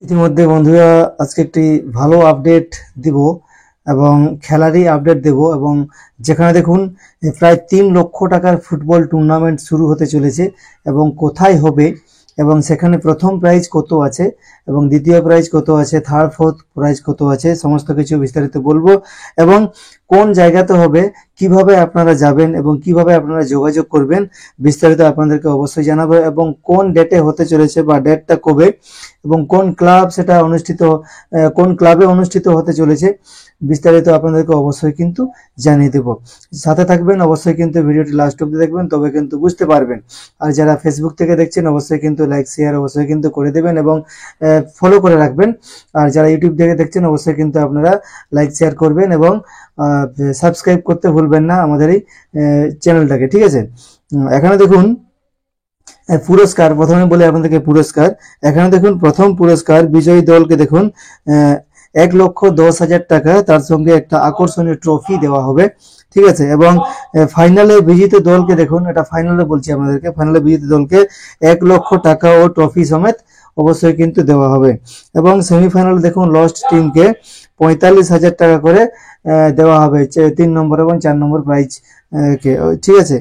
ইতিমধ্যে বন্ধুরা আজকে একটি ভালো আপডেট দিব এবং খেলারই আপডেট দেব এবং যেখানে দেখুন প্রায় 3 লক্ষ টাকার ফুটবল টুর্নামেন্ট শুরু হতে চলেছে এবং কোথায় হবে এবং সেখানে প্রথম প্রাইজ কত আছে এবং দ্বিতীয় প্রাইজ কত আছে, থার্ড ফোর্থ প্রাইজ কত আছে, সমস্ত কিছু বিস্তারিত বলবো এবং কোন জায়গাতে হবে, কিভাবে আপনারা যাবেন এবং কিভাবে আপনারা যোগাযোগ করবেন বিস্তারিত আপনাদেরকে অবশ্যই জানাবো এবং কোন ডেটে হতে চলেছে বা ডেটটা কবে এবং কোন ক্লাব সেটা অনুষ্ঠিত, কোন ক্লাবে অনুষ্ঠিত হতে চলেছে বিস্তারিত আপনাদেরকে অবশ্যই কিন্তু জানিয়ে দেব। সাথে থাকবেন, অবশ্যই কিন্তু ভিডিওটি লাস্ট অবধি দেখবেন, তবে কিন্তু বুঝতে পারবেন। আর যারা ফেসবুক থেকে দেখছেন অবশ্যই কিন্তু লাইক শেয়ার অবশ্যই কিন্তু করে দেবেন এবং ফলো করে রাখবেন। আর যারা ইউটিউব থেকে দেখছেন অবশ্যই কিন্তু আপনারা লাইক শেয়ার করবেন এবং সাবস্ক্রাইব করতে ভুলবেন না আমাদের এই চ্যানেলটাকে, ঠিক আছে। এখানে দেখুন পুরস্কার, প্রথমে বলে আপনাদেরকে পুরস্কার। এখানে দেখুন প্রথম পুরস্কার বিজয়ী দলকে দেখুন 1,10,000 টাকা, তার সঙ্গে একটা আকর্ষণীয় ট্রফি দেওয়া হবে, ঠিক আছে। এবং ফাইনালে বিজেতা দলকে দেখুন, এটা ফাইনালে বলছি আপনাদেরকে, ফাইনালে বিজেতা দলকে 1 লক্ষ টাকা ও ট্রফি সমেত অবশ্যই কিন্তু দেওয়া হবে এবং সেমিফাইনালে দেখুন লস্ট টিমকে 45,000 টাকা করে দেওয়া হবে 3 নম্বর এবং 4 নম্বর প্রাইজ কে, ঠিক আছে।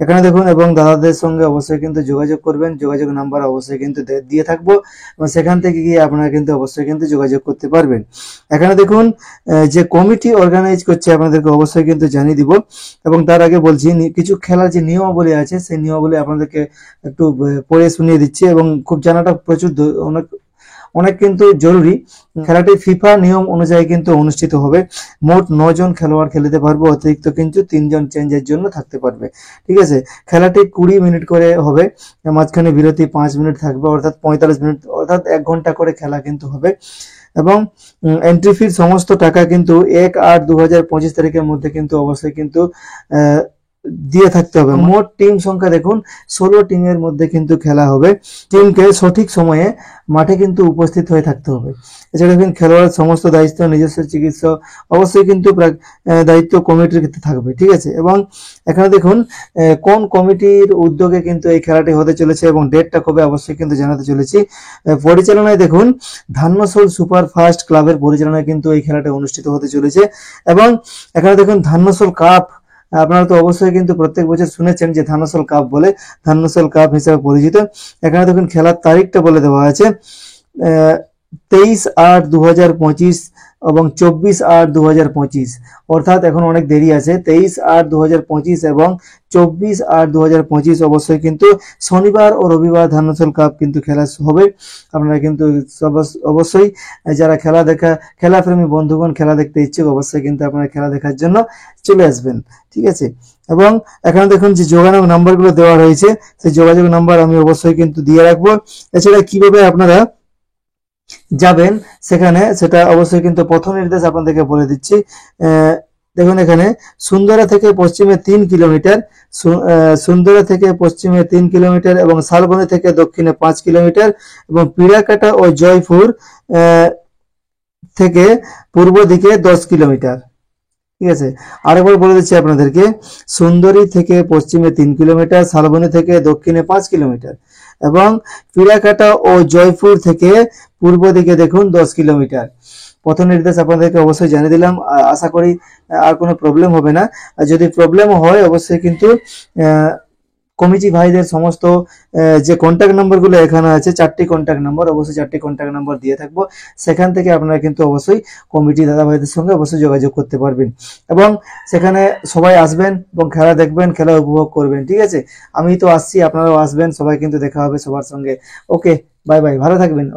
এখানে দেখুন এবং দাদাদের সঙ্গে অবশ্যই কিন্তু যোগাযোগ করবেন, যোগাযোগ নাম্বার অবশ্যই কিন্তু দিয়ে থাকবো এবং সেখান থেকে গিয়ে আপনারা কিন্তু অবশ্যই কিন্তু যোগাযোগ করতে পারবেন। এখানে দেখুন যে কমিটি অর্গানাইজ করছে আপনাদেরকে অবশ্যই কিন্তু জানিয়ে দিব এবং তার আগে বলছি কিছু খেলার যে নিয়মাবলী আছে সেই নিয়মাবলী আপনাদেরকে একটু পড়ে শুনিয়ে দিচ্ছি এবং খুব জানাটা প্রচুর অনেক কিন্তু জরুরি। খেলাটি ফিফা নিয়ম অনুযায়ী কিন্তু অনুষ্ঠিত হবে। মোট 9 জন খেলোয়াড় খেলতে পারবে, অতিরিক্ত কিন্তু 3 জন চেঞ্জের জন্য থাকতে পারবে, ঠিক আছে। খেলাটি 20 মিনিট করে হবে, মাঝখানে বিরতি 5 মিনিট থাকবে, অর্থাৎ 45 মিনিট, অর্থাৎ 1 ঘন্টা করে খেলা কিন্তু হবে এবং এন্ট্রি ফির সমস্ত টাকা কিন্তু 1/8/2025 তারিখের মধ্যে কিন্তু অবশ্যই কিন্তু দিয়ে থাকতে হবে। মোট টিম সংখ্যা দেখুন 16 টিমের মধ্যে কিন্তু খেলা হবে। টিমকে সঠিক সময়ে মাঠে কিন্তু উপস্থিত হয়ে থাকতে হবে। এছাড়া কিন্তু খেলোয়াড়ের সমস্ত দায়িত্ব নিজস্ব চিকিৎসা অবশ্যই কিন্তু দায়িত্ব কমিটির ক্ষেত্রে থাকবে, ঠিক আছে। এবং এখানে দেখুন কোন কমিটির উদ্যোগে কিন্তু এই খেলাটি হতে চলেছে এবং ডেটটা কবে অবশ্যই কিন্তু জানাতে চলেছি। পরিচালনায় দেখুন ধান্যশোল সুপার ফাস্ট ক্লাবের পরিচালনায় কিন্তু এই খেলাটি অনুষ্ঠিত হতে চলেছে এবং এখানে দেখুন ধান্যশোল কাপ, আপনারা তো অবশ্যই কিন্তু প্রত্যেক বছর শুনেছেন যে ধান্যশোল কাপ বলে, ধান্যশোল কাপ হিসেবে পরিচিত। এখানে দেখুন খেলার তারিখটা বলে দেওয়া আছে 23/8/2025 এবং 24/8/2025, অর্থাৎ এখন অনেক দেরি আছে। 23/8/2025 এবং 24/8/2025 অবশ্যই কিন্তু শনিবার ও রবিবার ধান্যশোল কাপ কিন্তু খেলা হবে। আপনারা কিন্তু অবশ্যই যারা খেলাপ্রেমী বন্ধুগণ খেলা দেখতে ইচ্ছুক অবশ্যই কিন্তু আপনারা খেলা দেখার জন্য চলে আসবেন, ঠিক আছে। এবং এখানে দেখুন যে যোগাযোগ নাম্বারগুলো দেওয়া রয়েছে, সেই যোগাযোগ নাম্বার আমি অবশ্যই কিন্তু দিয়ে রাখবো। এছাড়া কিভাবে আপনারা যাবেন সেখানে সেটা অবশ্যই কিন্তু পথ নির্দেশ আপনাদেরকে বলে দিচ্ছি। দেখুন এখানে সুন্দরা থেকে পশ্চিমে 3 কিলোমিটার, সুন্দরা থেকে পশ্চিমে 3 কিলোমিটার এবং শালবনী থেকে দক্ষিণে 5 কিলোমিটার এবং পিড়াকাটা ও জয়পুর থেকে পূর্ব দিকে 10 কিলোমিটার, ঠিক আছে। আরেকবার বলে দিচ্ছি আপনাদেরকে, সুন্দরী থেকে পশ্চিমে 3 কিলোমিটার, শালবনী থেকে দক্ষিণে 5 কিলোমিটার এবং পিড়াকাটা ও জয়পুর থেকে পূর্ব দিকে দেখুন 10 কিলোমিটার। পথ নির্দেশ আপনাদেরকে অবশ্যই জানিয়ে দিলাম, আশা করি আর কোনো প্রবলেম হবে না। আর যদি প্রবলেম হয় অবশ্যই কিন্তু কমিটি ভাইদের সমস্ত যে কন্ট্যাক্ট নাম্বারগুলো এখানে আছে, 4টি কন্ট্যাক্ট নাম্বার, অবশ্যই 4টি কন্ট্যাক্ট নাম্বার দিয়ে থাকবো, সেখান থেকে আপনারা কিন্তু অবশ্যই কমিটি দাদা ভাইদের সঙ্গে অবশ্যই যোগাযোগ করতে পারবেন এবং সেখানে সবাই আসবেন এবং খেলা দেখবেন, খেলা উপভোগ করবেন, ঠিক আছে। আমি তো আসছি, আপনারাও আসবেন, সবাই কিন্তু দেখা হবে সবার সঙ্গে। ওকে, বাই বাই, ভালো থাকবেন।